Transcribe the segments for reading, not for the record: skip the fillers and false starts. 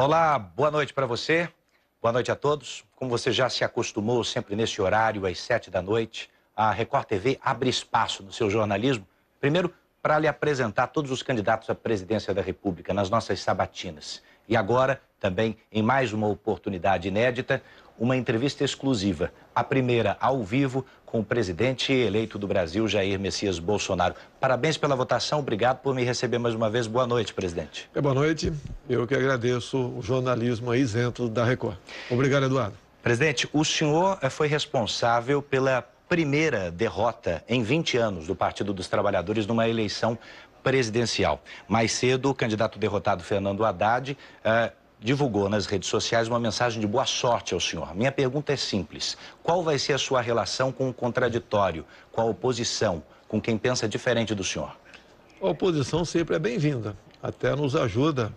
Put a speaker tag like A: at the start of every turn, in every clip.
A: Olá, boa noite para você, boa noite a todos. Como você já se acostumou sempre nesse horário, às 7 da noite, a Record TV abre espaço no seu jornalismo, primeiro para lhe apresentar todos os candidatos à presidência da República nas nossas sabatinas. E agora, também, em mais uma oportunidade inédita, uma entrevista exclusiva, a primeira ao vivo com o presidente eleito do Brasil, Jair Messias Bolsonaro. Parabéns pela votação, obrigado por me receber mais uma vez. Boa noite, presidente.
B: Boa noite, eu que agradeço o jornalismo aí isento da Record. Obrigado, Eduardo.
A: Presidente, o senhor foi responsável pela primeira derrota em 20 anos do Partido dos Trabalhadores numa eleição presidencial. Mais cedo, o candidato derrotado Fernando Haddad divulgou nas redes sociais uma mensagem de boa sorte ao senhor. Minha pergunta é simples: qual vai ser a sua relação com o contraditório, com a oposição, com quem pensa diferente do senhor?
B: A oposição sempre é bem-vinda, até nos ajuda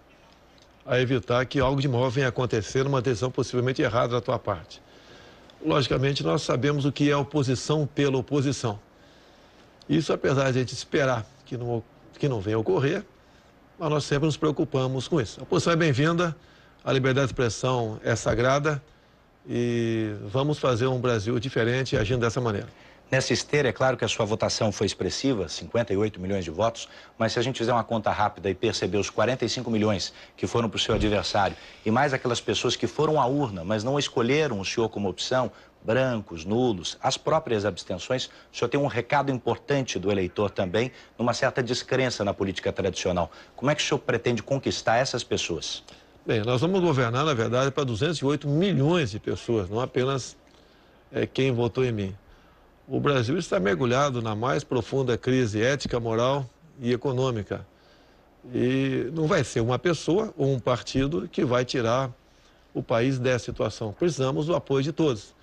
B: a evitar que algo de mal venha acontecer numa decisão possivelmente errada da tua parte. Logicamente, nós sabemos o que é oposição pela oposição. Isso, apesar de a gente esperar que não venha a ocorrer, mas nós sempre nos preocupamos com isso. A oposição é bem-vinda, a liberdade de expressão é sagrada e vamos fazer um Brasil diferente agindo dessa maneira.
A: Nessa esteira, é claro que a sua votação foi expressiva, 58 milhões de votos, mas se a gente fizer uma conta rápida e perceber os 45 milhões que foram para o seu adversário e mais aquelas pessoas que foram à urna, mas não escolheram o senhor como opção, brancos, nulos, as próprias abstenções, o senhor tem um recado importante do eleitor também, numa certa descrença na política tradicional. Como é que o senhor pretende conquistar essas pessoas?
B: Bem, nós vamos governar, na verdade, para 208 milhões de pessoas, não apenas quem votou em mim. O Brasil está mergulhado na mais profunda crise ética, moral e econômica. E não vai ser uma pessoa ou um partido que vai tirar o país dessa situação. Precisamos do apoio de todos.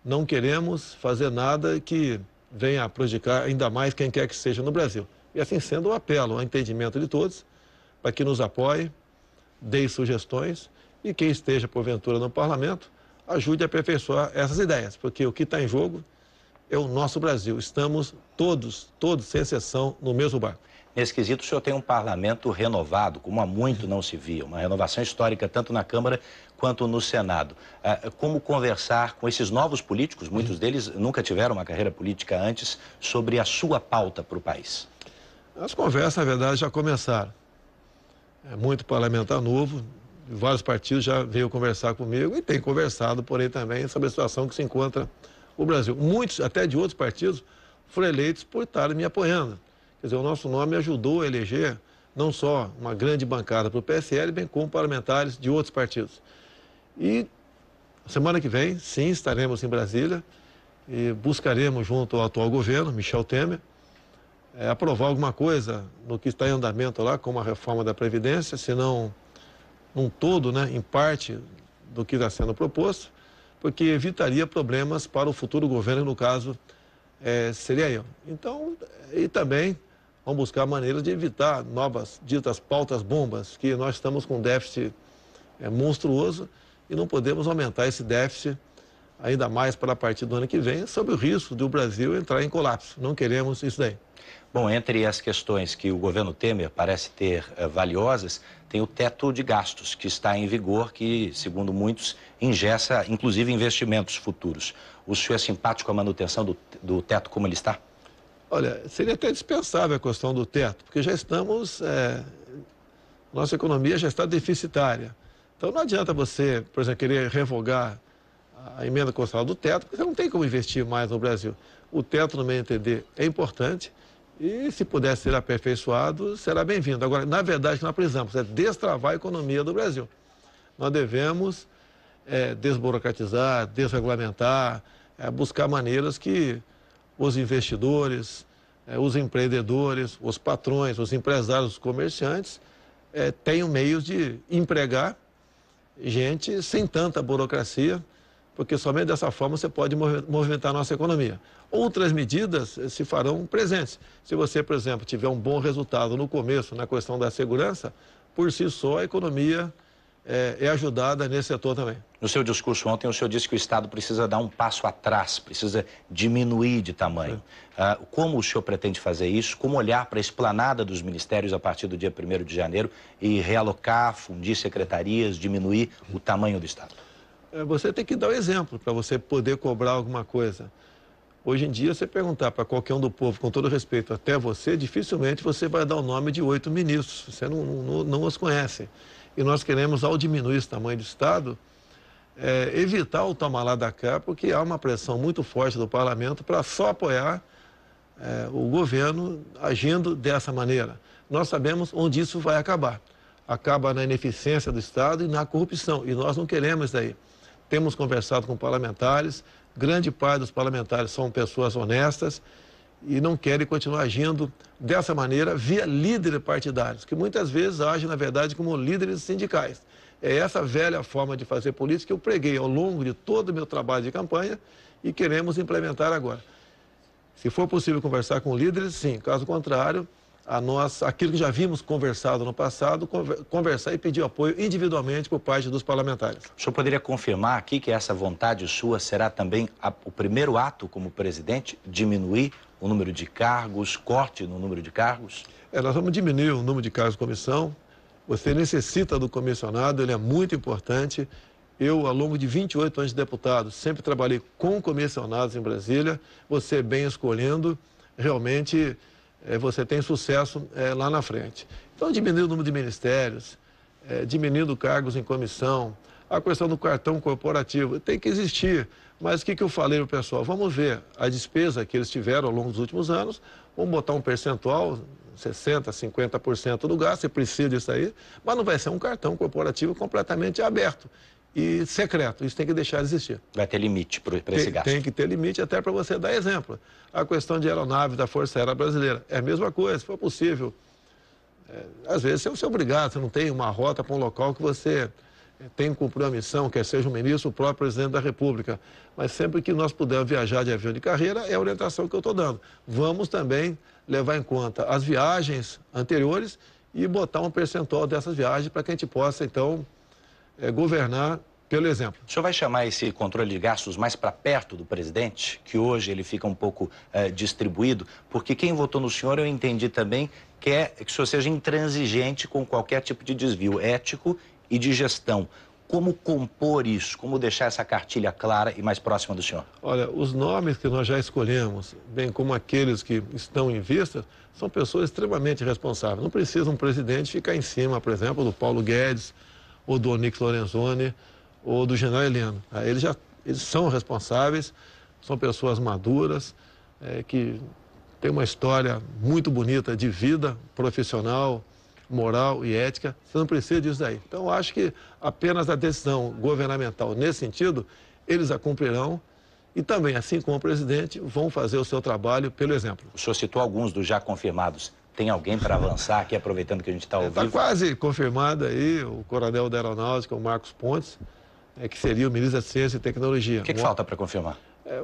B: Não queremos fazer nada que venha a prejudicar ainda mais quem quer que seja no Brasil. E assim sendo, eu apelo ao entendimento de todos para que nos apoie, dê sugestões e quem esteja, porventura, no parlamento, ajude a aperfeiçoar essas ideias, porque o que está em jogo é o nosso Brasil. Estamos todos, sem exceção, no mesmo barco.
A: Nesse quesito, o senhor tem um parlamento renovado, como há muito não se via, uma renovação histórica tanto na Câmara quanto no Senado. Como conversar com esses novos políticos, muitos deles nunca tiveram uma carreira política antes, sobre a sua pauta para o país?
B: As conversas, na verdade, já começaram. É muito parlamentar novo, vários partidos já veio conversar comigo e tem conversado, porém, também sobre a situação que se encontra o Brasil. Muitos, até de outros partidos, foram eleitos por estarem me apoiando. Quer dizer, o nosso nome ajudou a eleger não só uma grande bancada para o PSL, bem como parlamentares de outros partidos. E semana que vem, sim, estaremos em Brasília e buscaremos, junto ao atual governo, Michel Temer, aprovar alguma coisa no que está em andamento lá, como a reforma da Previdência, se não num todo, né, em parte do que está sendo proposto, porque evitaria problemas para o futuro governo, no caso, seria eu. Então, e também vamos buscar maneiras de evitar novas, ditas pautas-bombas, que nós estamos com um déficit monstruoso e não podemos aumentar esse déficit ainda mais para a partir do ano que vem, sob o risco do Brasil entrar em colapso. Não queremos isso daí.
A: Bom, entre as questões que o governo Temer parece ter valiosas, tem o teto de gastos, que está em vigor, que, segundo muitos, engessa, inclusive, investimentos futuros. O senhor é simpático à manutenção do teto como ele está?
B: Olha, seria até dispensável a questão do teto, porque já estamos, nossa economia já está deficitária. Então não adianta você, por exemplo, querer revogar a emenda constitucional do teto, porque você não tem como investir mais no Brasil. O teto, no meu entender, é importante e, se puder ser aperfeiçoado, será bem-vindo. Agora, na verdade, o que nós precisamos é destravar a economia do Brasil. Nós devemos desburocratizar, desregulamentar, buscar maneiras que os investidores, os empreendedores, os patrões, os empresários, os comerciantes tenham meios de empregar gente sem tanta burocracia, porque somente dessa forma você pode movimentar a nossa economia. Outras medidas se farão presentes. Se você, por exemplo, tiver um bom resultado no começo na questão da segurança, por si só a economia é ajudada nesse setor também.
A: No seu discurso ontem, o senhor disse que o Estado precisa dar um passo atrás, precisa diminuir de tamanho. Como o senhor pretende fazer isso? Como olhar para a esplanada dos ministérios a partir do dia 1º de janeiro e realocar, fundir secretarias, diminuir o tamanho do Estado?
B: Você tem que dar o exemplo para você poder cobrar alguma coisa. Hoje em dia, você perguntar para qualquer um do povo, com todo respeito até você, dificilmente você vai dar o nome de 8 ministros. Você não os conhece. E nós queremos, ao diminuir esse tamanho do Estado, evitar o toma lá da cá, porque há uma pressão muito forte do parlamento para só apoiar o governo agindo dessa maneira. Nós sabemos onde isso vai acabar. Acaba na ineficiência do Estado e na corrupção. E nós não queremos isso daí. Temos conversado com parlamentares, grande parte dos parlamentares são pessoas honestas e não querem continuar agindo dessa maneira via líderes partidários, que muitas vezes agem, na verdade, como líderes sindicais. É essa velha forma de fazer política que eu preguei ao longo de todo o meu trabalho de campanha e queremos implementar agora. Se for possível conversar com líderes, sim. Caso contrário, aquilo que já vimos conversado no passado, conversar e pedir apoio individualmente por parte dos parlamentares.
A: O senhor poderia confirmar aqui que essa vontade sua será também o primeiro ato como presidente, diminuir o número de cargos, corte no número de cargos?
B: Nós vamos diminuir o número de cargos de comissão. Você necessita do comissionado, ele é muito importante. Eu, ao longo de 28 anos de deputado, sempre trabalhei com comissionados em Brasília. Você bem escolhendo, realmente você tem sucesso lá na frente. Então, diminuir o número de ministérios, diminuindo cargos em comissão, a questão do cartão corporativo tem que existir. Mas o que eu falei para o pessoal? Vamos ver a despesa que eles tiveram ao longo dos últimos anos, vamos botar um percentual, 60%, 50% do gasto, você precisa disso aí, mas não vai ser um cartão corporativo completamente aberto e secreto, isso tem que deixar de existir.
A: Vai ter limite para esse gasto?
B: Tem que ter limite até para você dar exemplo. A questão de aeronaves da Força Aérea Brasileira é a mesma coisa, se for possível. Às vezes você é obrigado, você não tem uma rota para um local que você tem que cumprir uma missão, quer seja o ministro, o próprio presidente da República. Mas sempre que nós pudermos viajar de avião de carreira, é a orientação que eu estou dando. Vamos também levar em conta as viagens anteriores e botar um percentual dessas viagens para que a gente possa, então, governar pelo exemplo.
A: O senhor vai chamar esse controle de gastos mais para perto do presidente, que hoje ele fica um pouco distribuído? Porque quem votou no senhor, eu entendi também, quer que o senhor seja intransigente com qualquer tipo de desvio ético e de gestão. Como compor isso? Como deixar essa cartilha clara e mais próxima do senhor?
B: Olha, os nomes que nós já escolhemos, bem como aqueles que estão em vista, são pessoas extremamente responsáveis. Não precisa um presidente ficar em cima, por exemplo, do Paulo Guedes, ou do Onyx Lorenzoni, ou do general Heleno. Eles são responsáveis, são pessoas maduras, que têm uma história muito bonita de vida profissional, moral e ética. Você não precisa disso daí. Então, eu acho que apenas a decisão governamental nesse sentido, eles a cumprirão e também, assim como o presidente, vão fazer o seu trabalho pelo exemplo.
A: O senhor citou alguns dos já confirmados. Tem alguém para avançar aqui, aproveitando que a gente está ao vivo?
B: Está quase confirmado aí o coronel da Aeronáutica, o Marcos Pontes, que seria o ministro da Ciência e Tecnologia.
A: O que falta para confirmar?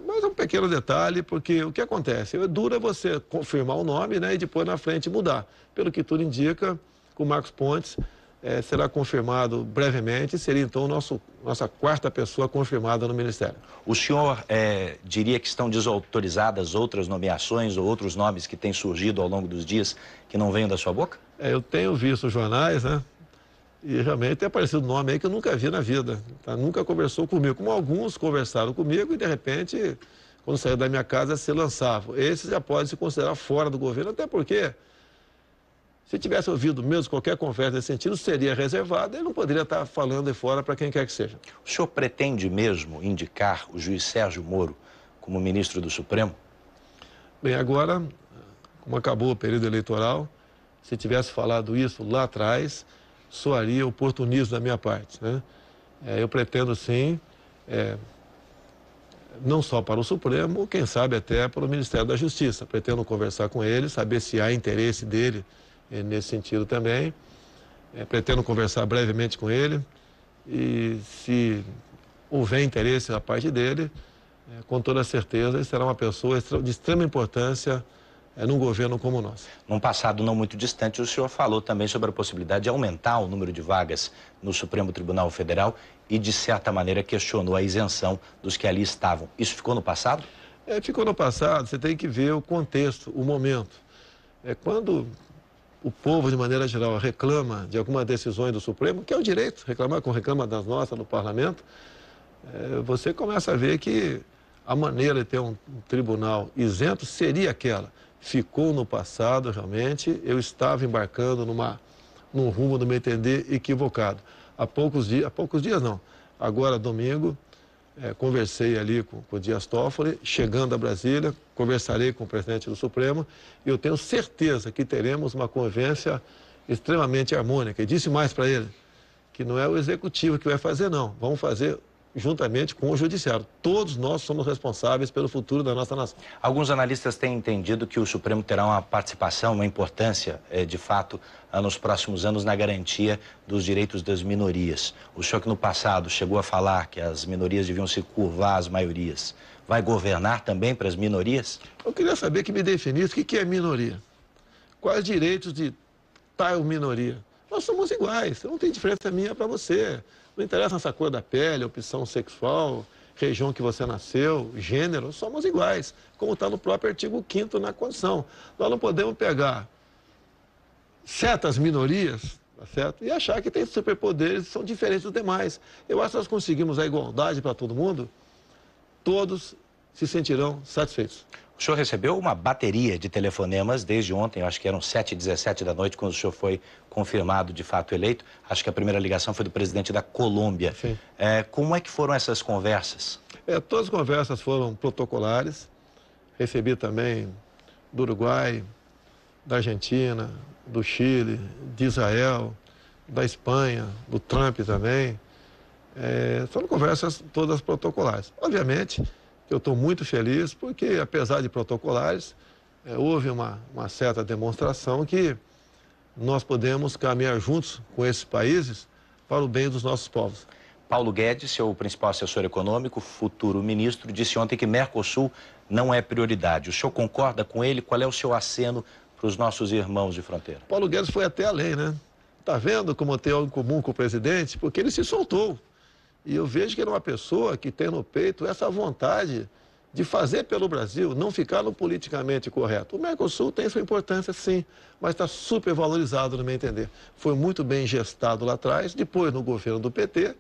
B: Mas é um pequeno detalhe, porque o que acontece? É duro você confirmar o nome, né, e depois na frente mudar. Pelo que tudo indica, o Marcos Pontes será confirmado brevemente, seria então nossa quarta pessoa confirmada no Ministério.
A: O senhor diria que estão desautorizadas outras nomeações ou outros nomes que têm surgido ao longo dos dias que não venham da sua boca?
B: Eu tenho visto os jornais, né? E realmente tem aparecido um nome aí que eu nunca vi na vida. Tá? Nunca conversou comigo. Como alguns conversaram comigo e, de repente, quando saiu da minha casa, se lançavam. Esses já podem se considerar fora do governo, até porque, se tivesse ouvido mesmo qualquer conversa nesse sentido, seria reservado e não poderia estar falando de fora para quem quer que seja.
A: O senhor pretende mesmo indicar o juiz Sérgio Moro como ministro do Supremo?
B: Bem, agora, como acabou o período eleitoral, se tivesse falado isso lá atrás, soaria oportunismo da minha parte, né? Eu pretendo, sim, não só para o Supremo, quem sabe até para o Ministério da Justiça. Pretendo conversar com ele, saber se há interesse dele nesse sentido também. Pretendo conversar brevemente com ele e, se houver interesse da parte dele, com toda certeza, ele será uma pessoa de extrema importância num governo como o nosso.
A: Num passado não muito distante, o senhor falou também sobre a possibilidade de aumentar o número de vagas no Supremo Tribunal Federal e, de certa maneira, questionou a isenção dos que ali estavam. Isso ficou no passado?
B: Ficou no passado, você tem que ver o contexto, o momento. Quando o povo, de maneira geral, reclama de algumas decisões do Supremo, que é o direito, reclama das nossas, do Parlamento, você começa a ver que a maneira de ter um tribunal isento seria aquela. Ficou no passado, realmente, eu estava embarcando num rumo, no meu entender, equivocado. Há poucos dias não, agora domingo, conversei ali com o Dias Toffoli, chegando a Brasília, conversarei com o presidente do Supremo e eu tenho certeza que teremos uma convivência extremamente harmônica. E disse mais para ele, que não é o executivo que vai fazer, não. Vamos fazer juntamente com o judiciário. Todos nós somos responsáveis pelo futuro da nossa nação.
A: Alguns analistas têm entendido que o Supremo terá uma participação, uma importância, de fato, nos próximos anos na garantia dos direitos das minorias. O senhor que no passado chegou a falar que as minorias deviam se curvar às maiorias, vai governar também para as minorias?
B: Eu queria saber que me definisse o que é minoria. Quais direitos de tal minoria? Nós somos iguais, não tem diferença minha para você. Não interessa essa cor da pele, opção sexual, região que você nasceu, gênero, somos iguais, como está no próprio artigo 5º na Constituição. Nós não podemos pegar certas minorias, tá certo? E achar que tem superpoderes que são diferentes dos demais. Eu acho que nós conseguimos a igualdade para todo mundo, todos se sentirão satisfeitos.
A: O senhor recebeu uma bateria de telefonemas desde ontem, acho que eram 7h17 da noite, quando o senhor foi confirmado de fato eleito. Acho que a primeira ligação foi do presidente da Colômbia.
B: Sim.
A: Como é que foram essas conversas?
B: Todas as conversas foram protocolares. Recebi também do Uruguai, da Argentina, do Chile, de Israel, da Espanha, do Trump também. Foram conversas todas protocolares. Obviamente, eu estou muito feliz porque, apesar de protocolares, houve uma certa demonstração que nós podemos caminhar juntos com esses países para o bem dos nossos povos.
A: Paulo Guedes, seu principal assessor econômico, futuro ministro, disse ontem que Mercosul não é prioridade. O senhor concorda com ele? Qual é o seu aceno para os nossos irmãos de fronteira?
B: Paulo Guedes foi até além, né? Está vendo como tem algo em comum com o presidente? Porque ele se soltou. E eu vejo que ele é uma pessoa que tem no peito essa vontade de fazer pelo Brasil, não ficar no politicamente correto. O Mercosul tem sua importância, sim, mas está super valorizado, no meu entender. Foi muito bem gestado lá atrás, depois, no governo do PT,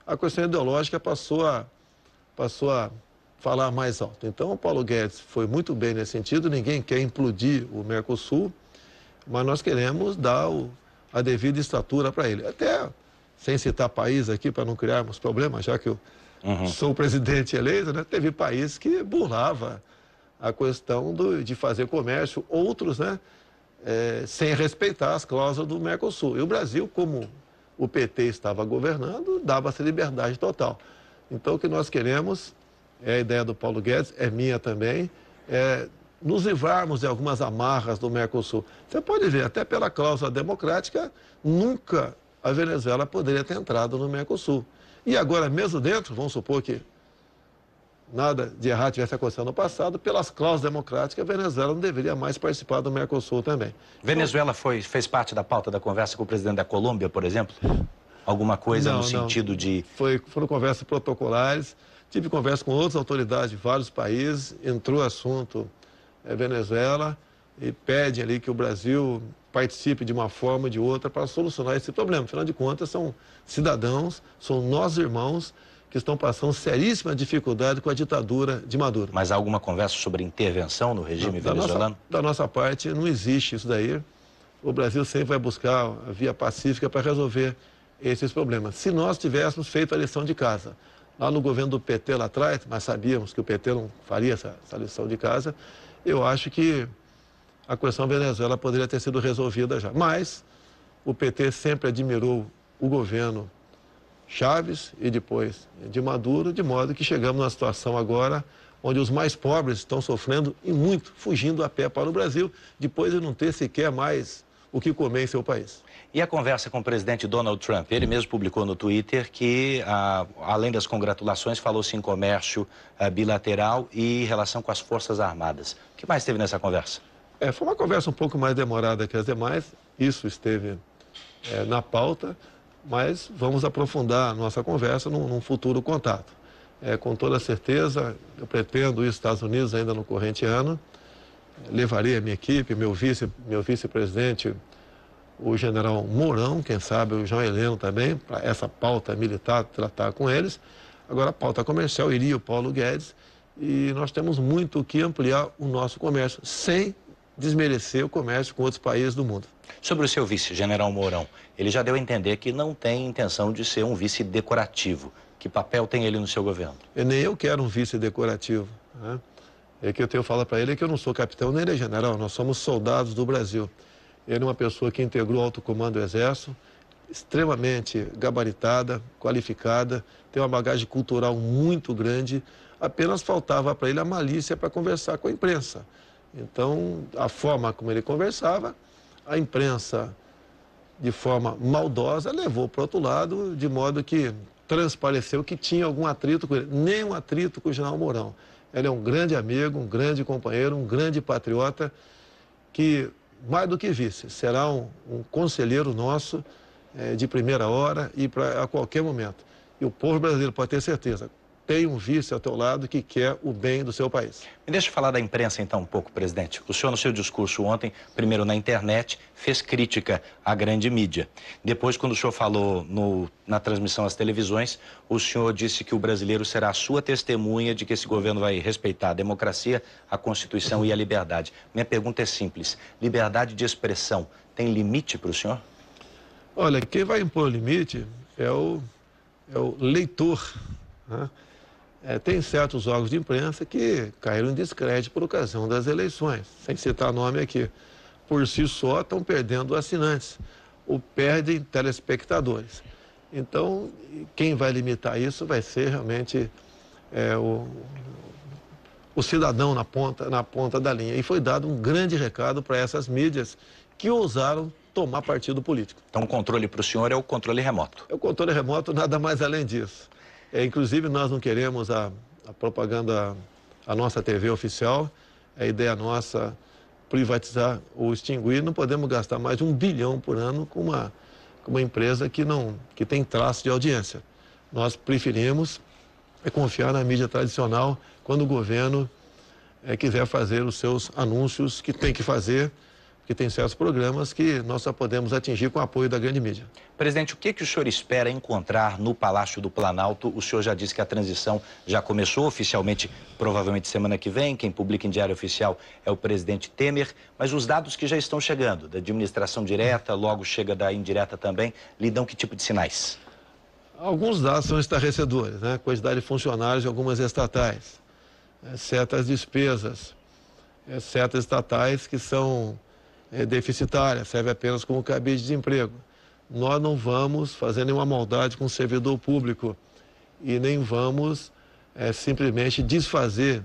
B: a questão ideológica passou a falar mais alto. Então, o Paulo Guedes foi muito bem nesse sentido, ninguém quer implodir o Mercosul, mas nós queremos dar a devida estatura para ele. Até, sem citar país aqui, para não criarmos problemas, já que eu sou o presidente eleito, né? Teve país que burlava a questão de fazer comércio, outros, né? Sem respeitar as cláusulas do Mercosul. E o Brasil, como o PT estava governando, dava essa liberdade total. Então, o que nós queremos, a ideia do Paulo Guedes, é minha também, nos livrarmos de algumas amarras do Mercosul. Você pode ver, até pela cláusula democrática, nunca a Venezuela poderia ter entrado no Mercosul. E agora, mesmo dentro, vamos supor que nada de errado tivesse acontecido no passado, pelas cláusulas democráticas, a Venezuela não deveria mais participar do Mercosul também.
A: Venezuela fez parte da pauta da conversa com o presidente da Colômbia, por exemplo? Alguma coisa no sentido de...
B: Foram conversas protocolares, tive conversa com outras autoridades de vários países, entrou o assunto Venezuela e pede ali que o Brasil participe de uma forma ou de outra para solucionar esse problema. Afinal de contas, são cidadãos, são nossos irmãos que estão passando seríssima dificuldade com a ditadura de Maduro.
A: Mas há alguma conversa sobre intervenção no regime venezuelano?
B: Da nossa parte, não existe isso daí. O Brasil sempre vai buscar a via pacífica para resolver esses problemas. Se nós tivéssemos feito a lição de casa, lá no governo do PT lá atrás, mas sabíamos que o PT não faria essa lição de casa, eu acho que a questão Venezuela poderia ter sido resolvida já. Mas o PT sempre admirou o governo Chávez e depois de Maduro, de modo que chegamos numa situação agora onde os mais pobres estão sofrendo e muito, fugindo a pé para o Brasil, depois de não ter sequer mais o que comer em seu país.
A: E a conversa com o presidente Donald Trump? Ele mesmo publicou no Twitter que, além das congratulações, falou-se em comércio bilateral e relação com as Forças Armadas. O que mais teve nessa conversa?
B: Foi uma conversa um pouco mais demorada que as demais, isso esteve na pauta, mas vamos aprofundar a nossa conversa num futuro contato. Com toda certeza, eu pretendo ir aos Estados Unidos ainda no corrente ano, levarei a minha equipe, meu vice-presidente, o general Mourão, quem sabe o João Heleno também, para essa pauta militar, tratar com eles. Agora, a pauta comercial iria o Paulo Guedes, e nós temos muito que ampliar o nosso comércio, sem desmerecer o comércio com outros países do mundo.
A: Sobre o seu vice, general Mourão, ele já deu a entender que não tem intenção de ser um vice decorativo. Que papel tem ele no seu governo?
B: Nem eu quero um vice decorativo, né? Que eu tenho falado para ele é que eu não sou capitão nem ele é general, nós somos soldados do Brasil. Ele é uma pessoa que integrou o alto comando do Exército, extremamente gabaritada, qualificada, tem uma bagagem cultural muito grande, apenas faltava para ele a malícia para conversar com a imprensa. Então, a forma como ele conversava, a imprensa, de forma maldosa, levou para o outro lado, de modo que transpareceu que tinha algum atrito com ele. Nem um atrito com o general Mourão. Ele é um grande amigo, um grande companheiro, um grande patriota, que, mais do que vice, será um conselheiro nosso de primeira hora e a qualquer momento. E o povo brasileiro pode ter certeza, tem um vice ao teu lado que quer o bem do seu país.
A: Me deixa falar da imprensa então um pouco, presidente. O senhor, no seu discurso ontem, primeiro na internet, fez crítica à grande mídia. Depois, quando o senhor falou na transmissão às televisões, o senhor disse que o brasileiro será a sua testemunha de que esse governo vai respeitar a democracia, a Constituição e a liberdade. Minha pergunta é simples. Liberdade de expressão tem limite para o senhor?
B: Olha, quem vai impor o limite é o leitor, né? Tem certos órgãos de imprensa que caíram em descrédito por ocasião das eleições, sem citar nome aqui. Por si só, estão perdendo assinantes, ou perdem telespectadores. Então, quem vai limitar isso vai ser realmente o cidadão na ponta da linha. E foi dado um grande recado para essas mídias que ousaram tomar partido político.
A: Então, o controle para o senhor é o controle remoto?
B: O controle remoto, nada mais além disso. Inclusive, nós não queremos a propaganda, a nossa TV oficial, a ideia nossa privatizar ou extinguir, não podemos gastar mais de 1 bilhão por ano com uma empresa que tem traço de audiência. Nós preferimos confiar na mídia tradicional quando o governo quiser fazer os seus anúncios que tem que fazer, que tem certos programas que nós só podemos atingir com o apoio da grande mídia.
A: Presidente, o que o senhor espera encontrar no Palácio do Planalto? O senhor já disse que a transição já começou oficialmente, provavelmente semana que vem. Quem publica em diário oficial é o presidente Temer. Mas os dados que já estão chegando, da administração direta, logo chega da indireta também, lhe dão que tipo de sinais?
B: Alguns dados são estarrecedores, né? Quantidade de funcionários de algumas estatais, certas despesas, certas estatais que são deficitária, serve apenas como cabide de desemprego. Nós não vamos fazer nenhuma maldade com o servidor público e nem vamos simplesmente desfazer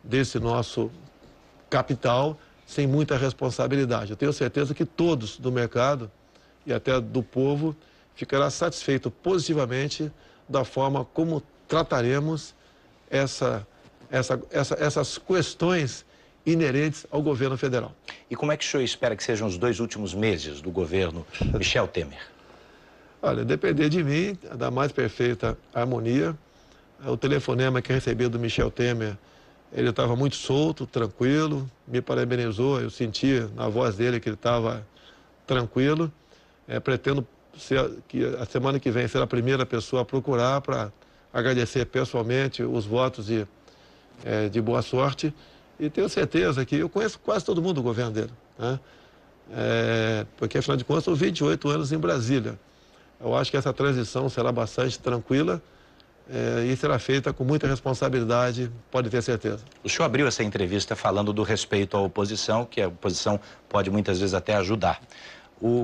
B: desse nosso capital sem muita responsabilidade. Eu tenho certeza que todos do mercado e até do povo ficará satisfeito positivamente da forma como trataremos essas questões inerentes ao governo federal.
A: E como é que o senhor espera que sejam os 2 últimos meses do governo Michel Temer?
B: Olha, depender de mim, da mais perfeita harmonia. O telefonema que recebi do Michel Temer, ele estava muito solto, tranquilo, me parabenizou, eu senti na voz dele que ele estava tranquilo. Pretendo que a semana que vem ser a primeira pessoa a procurar para agradecer pessoalmente os votos de boa sorte. E tenho certeza que eu conheço quase todo mundo do governo dele, né? Porque, afinal de contas, são 28 anos em Brasília. Eu acho que essa transição será bastante tranquila e será feita com muita responsabilidade, pode ter certeza.
A: O senhor abriu essa entrevista falando do respeito à oposição, que a oposição pode muitas vezes até ajudar.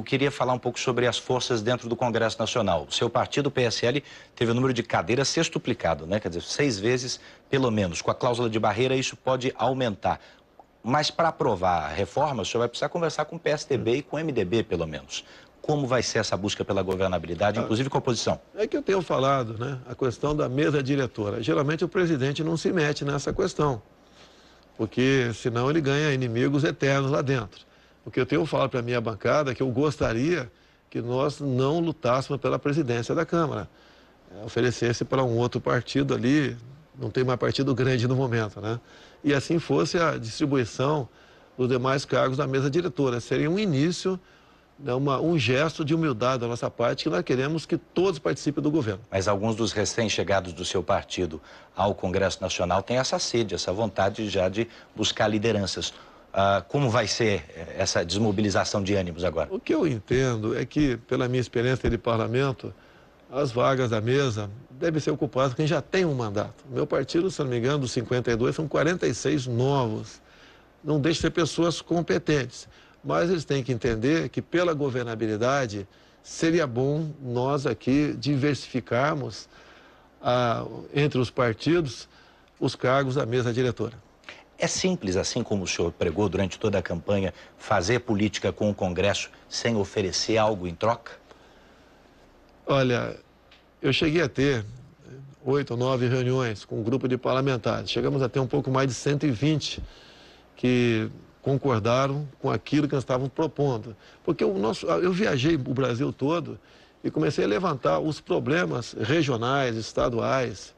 A: Queria falar um pouco sobre as forças dentro do Congresso Nacional. O seu partido, o PSL, teve o número de cadeiras sextuplicado, né? Quer dizer, 6 vezes, pelo menos. Com a cláusula de barreira, isso pode aumentar. Mas para aprovar a reforma, o senhor vai precisar conversar com o PSDB e com o MDB, pelo menos. Como vai ser essa busca pela governabilidade, inclusive com a oposição?
B: É que eu tenho falado, né? A questão da mesa diretora. Geralmente o presidente não se mete nessa questão. porque senão ele ganha inimigos eternos lá dentro. O que eu tenho falado para a minha bancada é que eu gostaria que nós não lutássemos pela presidência da Câmara, oferecesse para um outro partido ali, não tem mais partido grande no momento, né? E assim fosse a distribuição dos demais cargos da mesa diretora. Seria um início, né, um gesto de humildade da nossa parte, que nós queremos que todos participem do governo.
A: Mas alguns dos recém-chegados do seu partido ao Congresso Nacional têm essa sede, essa vontade já de buscar lideranças. Como vai ser essa desmobilização de ânimos agora?
B: O que eu entendo é que, pela minha experiência de parlamento, as vagas da mesa devem ser ocupadas por quem já tem um mandato. O meu partido, se não me engano, dos 52, são 46 novos. Não deixa de ser pessoas competentes. Mas eles têm que entender que, pela governabilidade, seria bom nós aqui diversificarmos entre os partidos os cargos da mesa diretora.
A: É simples, assim como o senhor pregou durante toda a campanha, fazer política com o Congresso sem oferecer algo em troca?
B: Olha, eu cheguei a ter 8 ou 9 reuniões com um grupo de parlamentares. Chegamos a ter um pouco mais de 120 que concordaram com aquilo que nós estávamos propondo. Porque eu viajei o Brasil todo e comecei a levantar os problemas regionais, estaduais,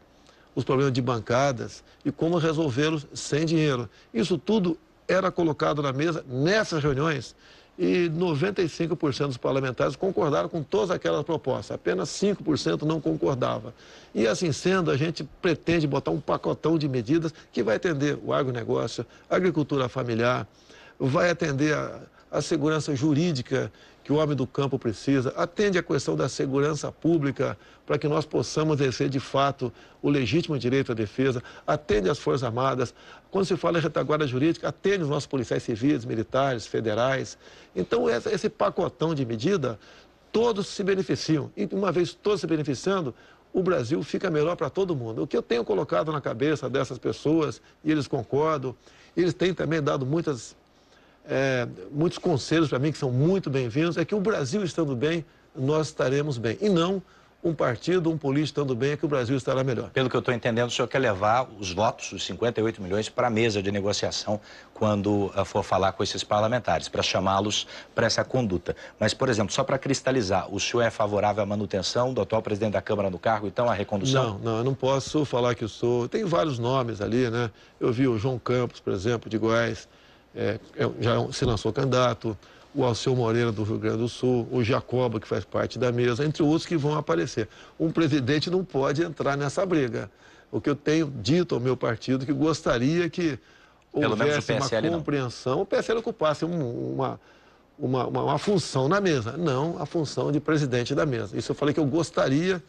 B: os problemas de bancadas e como resolvê-los sem dinheiro. Isso tudo era colocado na mesa nessas reuniões e 95% dos parlamentares concordaram com todas aquelas propostas, apenas 5% não concordava. E assim sendo, a gente pretende botar um pacotão de medidas que vai atender o agronegócio, a agricultura familiar, vai atender a segurança jurídica que o homem do campo precisa, atende a questão da segurança pública para que nós possamos exercer de fato o legítimo direito à defesa, atende as Forças Armadas, quando se fala em retaguarda jurídica, atende os nossos policiais civis, militares, federais. Então, esse pacotão de medida, todos se beneficiam. E uma vez todos se beneficiando, o Brasil fica melhor para todo mundo. O que eu tenho colocado na cabeça dessas pessoas, e eles concordam, eles têm também dado muitos conselhos para mim que são muito bem-vindos, é que o Brasil estando bem, nós estaremos bem. E não um partido, um político estando bem, é que o Brasil estará melhor.
A: Pelo que eu estou entendendo, o senhor quer levar os votos, os 58 milhões, para a mesa de negociação quando for falar com esses parlamentares, para chamá-los para essa conduta. Mas, por exemplo, só para cristalizar, o senhor é favorável à manutenção do atual presidente da Câmara no cargo, então, à recondução?
B: Não, eu não posso falar que eu sou... Tem vários nomes ali, né? Eu vi o João Campos, por exemplo, de Goiás, já se lançou candidato, o Alceu Moreira do Rio Grande do Sul, o Jacoba, que faz parte da mesa, entre outros que vão aparecer. Um presidente não pode entrar nessa briga. O que eu tenho dito ao meu partido que gostaria que houvesse uma compreensão, o PSL ocupasse uma função na mesa, não a função de presidente da mesa. Isso eu falei que eu gostaria,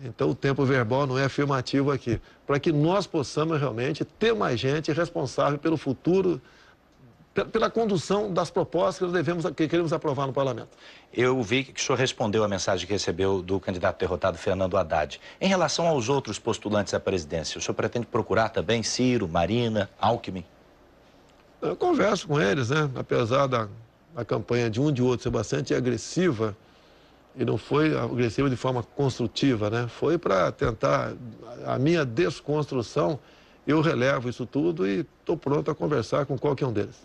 B: então o tempo verbal não é afirmativo aqui, para que nós possamos realmente ter mais gente responsável pelo futuro, pela condução das propostas que queremos aprovar no Parlamento.
A: Eu vi que o senhor respondeu a mensagem que recebeu do candidato derrotado Fernando Haddad. Em relação aos outros postulantes à presidência, o senhor pretende procurar também Ciro, Marina, Alckmin?
B: Eu converso com eles, né? Apesar da campanha de um e de outro ser bastante agressiva, e não foi agressiva de forma construtiva, né? Foi para tentar a minha desconstrução. Eu relevo isso tudo e estou pronto a conversar com qualquer um deles.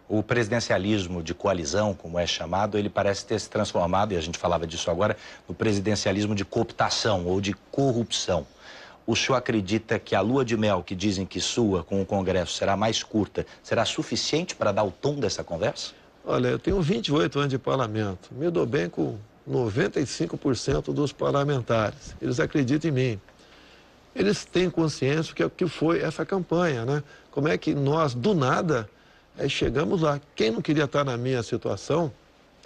A: O presidencialismo de coalizão, como é chamado, ele parece ter se transformado, e a gente falava disso agora, no presidencialismo de cooptação ou de corrupção. O senhor acredita que a lua de mel, que dizem que sua com o Congresso será mais curta, será suficiente para dar o tom dessa conversa?
B: Olha, eu tenho 28 anos de parlamento, me dou bem com 95% dos parlamentares. Eles acreditam em mim. Eles têm consciência que foi essa campanha, né? Como é que nós, do nada, chegamos lá. Quem não queria estar na minha situação,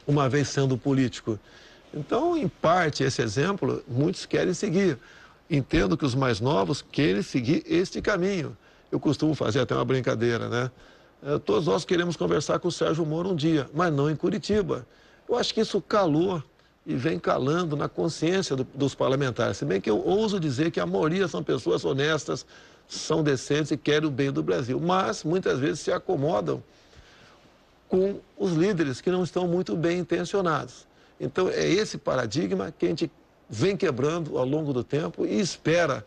B: uma vez sendo político? Então, em parte, esse exemplo, muitos querem seguir. Entendo que os mais novos querem seguir este caminho. Eu costumo fazer até uma brincadeira, né? Todos nós queremos conversar com o Sérgio Moro um dia, mas não em Curitiba. Eu acho que isso calou e vem calando na consciência dos parlamentares. Se bem que eu ouso dizer que a maioria são pessoas honestas, são decentes e querem o bem do Brasil. Mas, muitas vezes, se acomodam com os líderes que não estão muito bem intencionados. Então, é esse paradigma que a gente vem quebrando ao longo do tempo e espera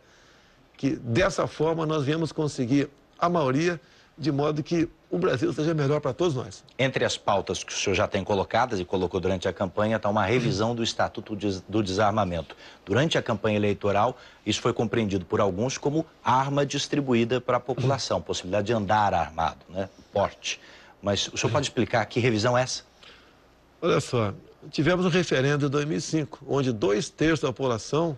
B: que, dessa forma, nós venhamos conseguir a maioria, de modo que o Brasil seja melhor para todos nós.
A: Entre as pautas que o senhor já tem colocadas e colocou durante a campanha está uma revisão do Estatuto do Desarmamento. Durante a campanha eleitoral, isso foi compreendido por alguns como arma distribuída para a população, possibilidade de andar armado, né? Porte. Mas o senhor pode explicar que revisão é essa?
B: Olha só, tivemos um referendo em 2005, onde 2/3 da população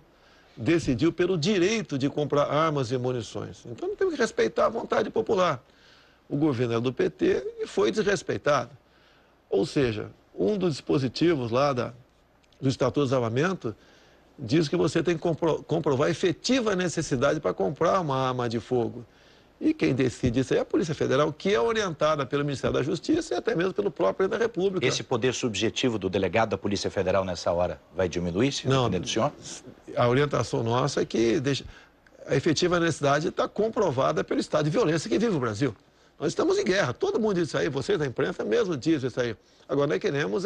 B: decidiu pelo direito de comprar armas e munições. Então, não temos que respeitar a vontade popular. O governo é do PT e foi desrespeitado. Ou seja, um dos dispositivos lá do Estatuto do Desarmamento diz que você tem que comprovar a efetiva necessidade para comprar uma arma de fogo. E quem decide isso aí é a Polícia Federal, que é orientada pelo Ministério da Justiça e até mesmo pelo próprio Presidente da República.
A: Esse poder subjetivo do delegado da Polícia Federal nessa hora vai diminuir, se depender do senhor?
B: A orientação nossa é que a efetiva necessidade está comprovada pelo estado de violência que vive o Brasil. Nós estamos em guerra, todo mundo diz isso aí, vocês da imprensa mesmo dizem isso aí. Agora, nós queremos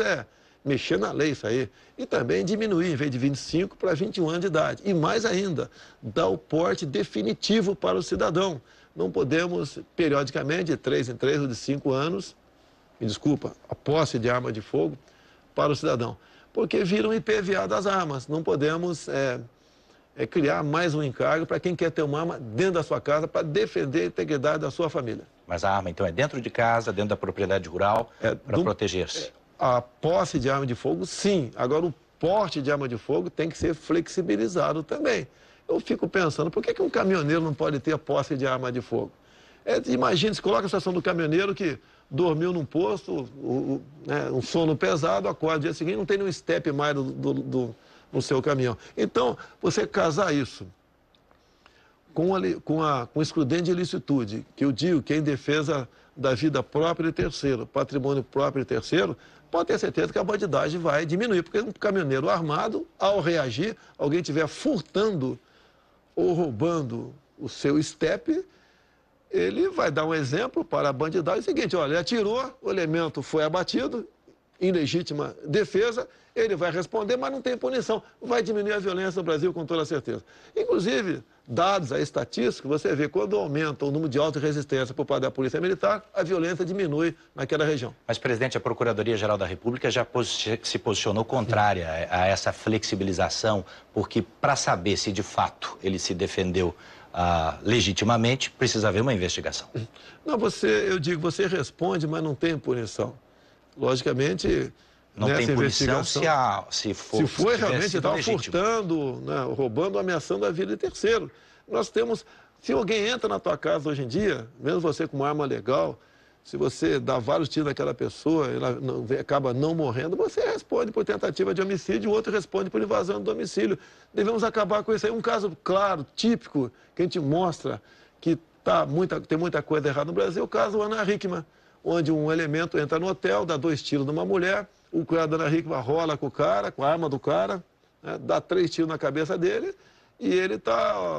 B: mexer na lei isso aí. E também diminuir, em vez de 25 para 21 anos de idade. E mais ainda, dar o porte definitivo para o cidadão. Não podemos, periodicamente, de 3 em 3 ou de 5 anos, a posse de arma de fogo para o cidadão. Porque vira um IPVA das armas. Não podemos criar mais um encargo para quem quer ter uma arma dentro da sua casa para defender a integridade da sua família.
A: Mas a arma, então, é dentro de casa, dentro da propriedade rural, para proteger-se?
B: A posse de arma de fogo, sim. Agora, o porte de arma de fogo tem que ser flexibilizado também. Eu fico pensando, por que um caminhoneiro não pode ter a posse de arma de fogo? Imagine, se coloca a situação do caminhoneiro que dormiu num posto, um sono pesado, acorda no dia seguinte, não tem nenhum step mais no seu caminhão. Então, você casar isso com excludente de ilicitude, que eu digo que é em defesa da vida própria de terceiro, patrimônio próprio de terceiro, pode ter certeza que a bandidagem vai diminuir, porque um caminhoneiro armado, ao reagir, alguém estiver furtando ou roubando o seu estepe, ele vai dar um exemplo para a bandidagem. É o seguinte, olha, ele atirou, o elemento foi abatido, em legítima defesa, ele vai responder, mas não tem punição. Vai diminuir a violência no Brasil com toda certeza. Inclusive, dados a estatística, você vê quando aumenta o número de auto-resistência por parte da Polícia Militar, a violência diminui naquela região.
A: Mas, presidente, a Procuradoria-Geral da República já se posicionou contrária a essa flexibilização, porque para saber se de fato ele se defendeu legitimamente, precisa haver uma investigação.
B: Não, você responde, mas não tem punição. Logicamente,
A: não tem punição se
B: for realmente estava furtando, né, roubando, ameaçando a vida de terceiro. Nós temos, se alguém entra na tua casa hoje em dia, mesmo você com uma arma legal, se você dá vários tiros naquela pessoa, ela acaba não morrendo, você responde por tentativa de homicídio, o outro responde por invasão do domicílio. Devemos acabar com isso aí. Um caso claro, típico, que a gente mostra que tem muita coisa errada no Brasil, é o caso Ana Hickman, onde um elemento entra no hotel, dá 2 tiros numa mulher, o cara da Ana Hickman rola com o cara, com a arma do cara, né, dá 3 tiros na cabeça dele, e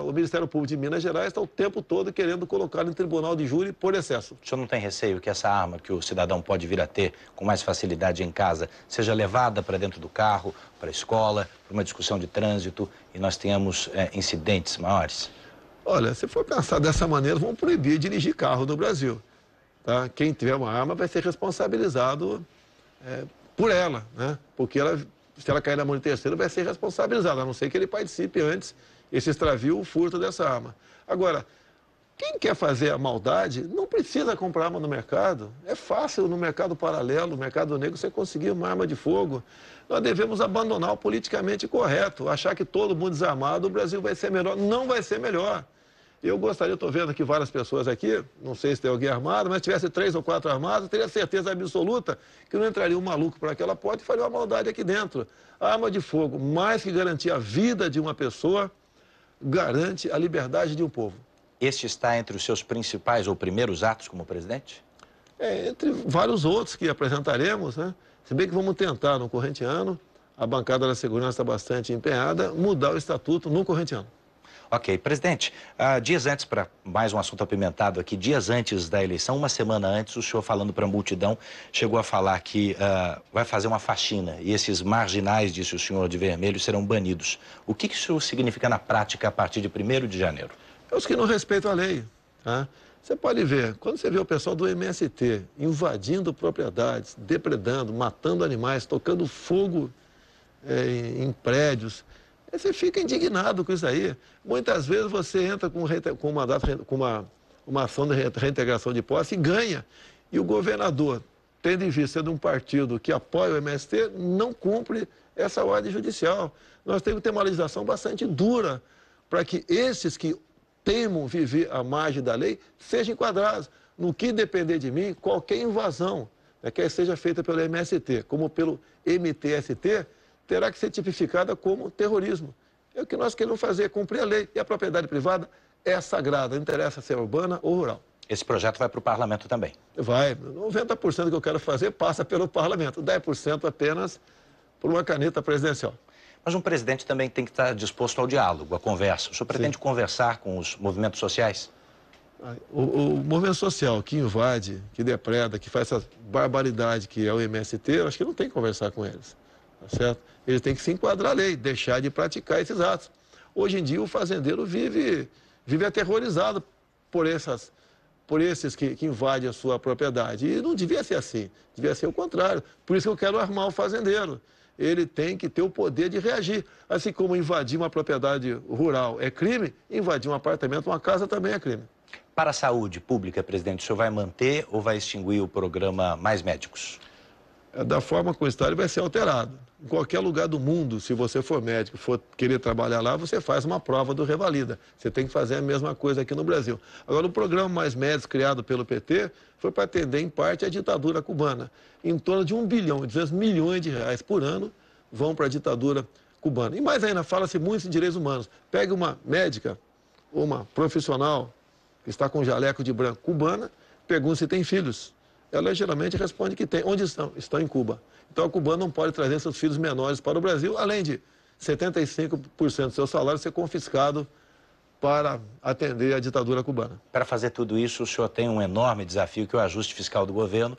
B: o Ministério Público de Minas Gerais está o tempo todo querendo colocá-lo em tribunal de júri por excesso.
A: O senhor não tem receio que essa arma que o cidadão pode vir a ter com mais facilidade em casa seja levada para dentro do carro, para a escola, para uma discussão de trânsito e nós tenhamos incidentes maiores?
B: Olha, se for pensar dessa maneira, vamos proibir dirigir carro no Brasil. Tá? Quem tiver uma arma vai ser responsabilizado por ela, né? Porque se ela cair na mão de terceiro, vai ser responsabilizado, a não ser que ele participe antes, esse extravio, o furto dessa arma. Agora, quem quer fazer a maldade não precisa comprar arma no mercado. É fácil no mercado paralelo, no mercado negro, você conseguir uma arma de fogo. Nós devemos abandonar o politicamente correto, achar que todo mundo desarmado, o Brasil vai ser melhor. Não vai ser melhor. Eu gostaria, estou vendo aqui várias pessoas aqui, não sei se tem alguém armado, mas se tivesse 3 ou 4 armados, teria certeza absoluta que não entraria um maluco por aquela porta e faria uma maldade aqui dentro. A arma de fogo, mais que garantir a vida de uma pessoa, garante a liberdade de um povo.
A: Este está entre os seus principais ou primeiros atos como presidente?
B: Entre vários outros que apresentaremos, né? Se bem que vamos tentar, no corrente ano, a bancada da segurança está bastante empenhada, mudar o estatuto no corrente ano.
A: Ok. Presidente, dias antes, para mais um assunto apimentado aqui, dias antes da eleição, uma semana antes, o senhor falando para a multidão, chegou a falar que vai fazer uma faxina e esses marginais, disse o senhor, de vermelho, serão banidos. O que isso significa na prática a partir de 1º de janeiro?
B: É os que não respeitam a lei. Tá? Você pode ver, quando você vê o pessoal do MST invadindo propriedades, depredando, matando animais, tocando fogo em prédios, aí você fica indignado com isso aí. Muitas vezes você entra com uma ação de reintegração de posse e ganha. E o governador, tendo em vista de um partido que apoia o MST, não cumpre essa ordem judicial. Nós temos que ter uma legislação bastante dura para que esses que teimam viver à margem da lei sejam enquadrados. No que depender de mim, qualquer invasão, quer seja feita pelo MST como pelo MTST, terá que ser tipificada como terrorismo. É o que nós queremos fazer, cumprir a lei. E a propriedade privada é sagrada, não interessa se é urbana ou rural.
A: Esse projeto vai para o parlamento também?
B: Vai. 90% do que eu quero fazer passa pelo parlamento, 10% apenas por uma caneta presidencial.
A: Mas um presidente também tem que estar disposto ao diálogo, à conversa. O senhor pretende conversar com os movimentos sociais?
B: O movimento social que invade, que depreda, que faz essa barbaridade que é o MST, eu acho que não tem que conversar com eles, tá certo? Eles têm que se enquadrar a lei, deixar de praticar esses atos. Hoje em dia o fazendeiro vive aterrorizado por esses que invadem a sua propriedade. E não devia ser assim, devia ser o contrário. Por isso que eu quero armar o fazendeiro. Ele tem que ter o poder de reagir. Assim como invadir uma propriedade rural é crime, invadir um apartamento, uma casa também é crime.
A: Para a saúde pública, presidente, o senhor vai manter ou vai extinguir o programa Mais Médicos?
B: Da forma como está, ele vai ser alterado. Em qualquer lugar do mundo, se você for médico, for querer trabalhar lá, você faz uma prova do Revalida. Você tem que fazer a mesma coisa aqui no Brasil. Agora, o programa Mais Médicos, criado pelo PT, foi para atender, em parte, a ditadura cubana. Em torno de 1 bilhão e 200 milhões de reais por ano vão para a ditadura cubana. E mais ainda, fala-se muito em direitos humanos. Pega uma médica, uma profissional que está com jaleco de branco cubana, pergunta se tem filhos. Ela geralmente responde que tem. Onde estão? Estão em Cuba. Então, a cubana não pode trazer seus filhos menores para o Brasil, além de 75% do seu salário ser confiscado para atender a ditadura cubana.
A: Para fazer tudo isso, o senhor tem um enorme desafio, que é o ajuste fiscal do governo.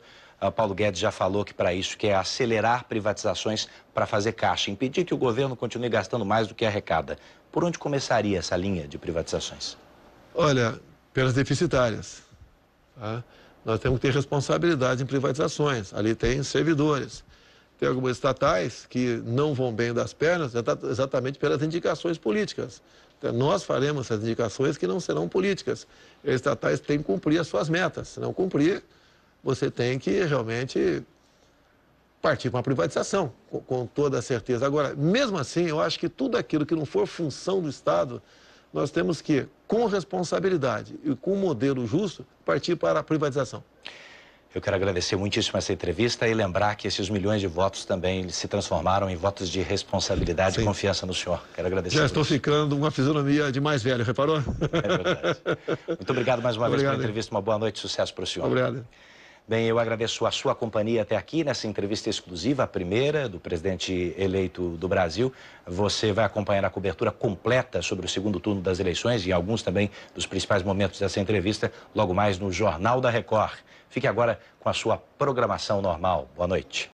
A: Paulo Guedes já falou que para isso quer acelerar privatizações para fazer caixa, impedir que o governo continue gastando mais do que arrecada. Por onde começaria essa linha de privatizações?
B: Olha, pelas deficitárias. Tá? Nós temos que ter responsabilidade em privatizações. Ali tem servidores. Tem algumas estatais que não vão bem das pernas exatamente pelas indicações políticas. Então, nós faremos essas indicações que não serão políticas. As estatais têm que cumprir as suas metas. Se não cumprir, você tem que realmente partir para uma privatização, com toda a certeza. Agora, mesmo assim, eu acho que tudo aquilo que não for função do Estado, nós temos que, com responsabilidade e com um modelo justo, partir para a privatização.
A: Eu quero agradecer muitíssimo essa entrevista e lembrar que esses milhões de votos também se transformaram em votos de responsabilidade Sim. e confiança no senhor. Quero agradecer.
B: Já estou ficando uma fisionomia de mais velho, reparou?
A: É verdade. Muito obrigado mais uma vez pela entrevista. Uma boa noite, sucesso para o senhor.
B: Obrigado.
A: Bem, eu agradeço a sua companhia até aqui nessa entrevista exclusiva, a primeira do presidente eleito do Brasil. Você vai acompanhar a cobertura completa sobre o segundo turno das eleições e alguns também dos principais momentos dessa entrevista, logo mais no Jornal da Record. Fique agora com a sua programação normal. Boa noite.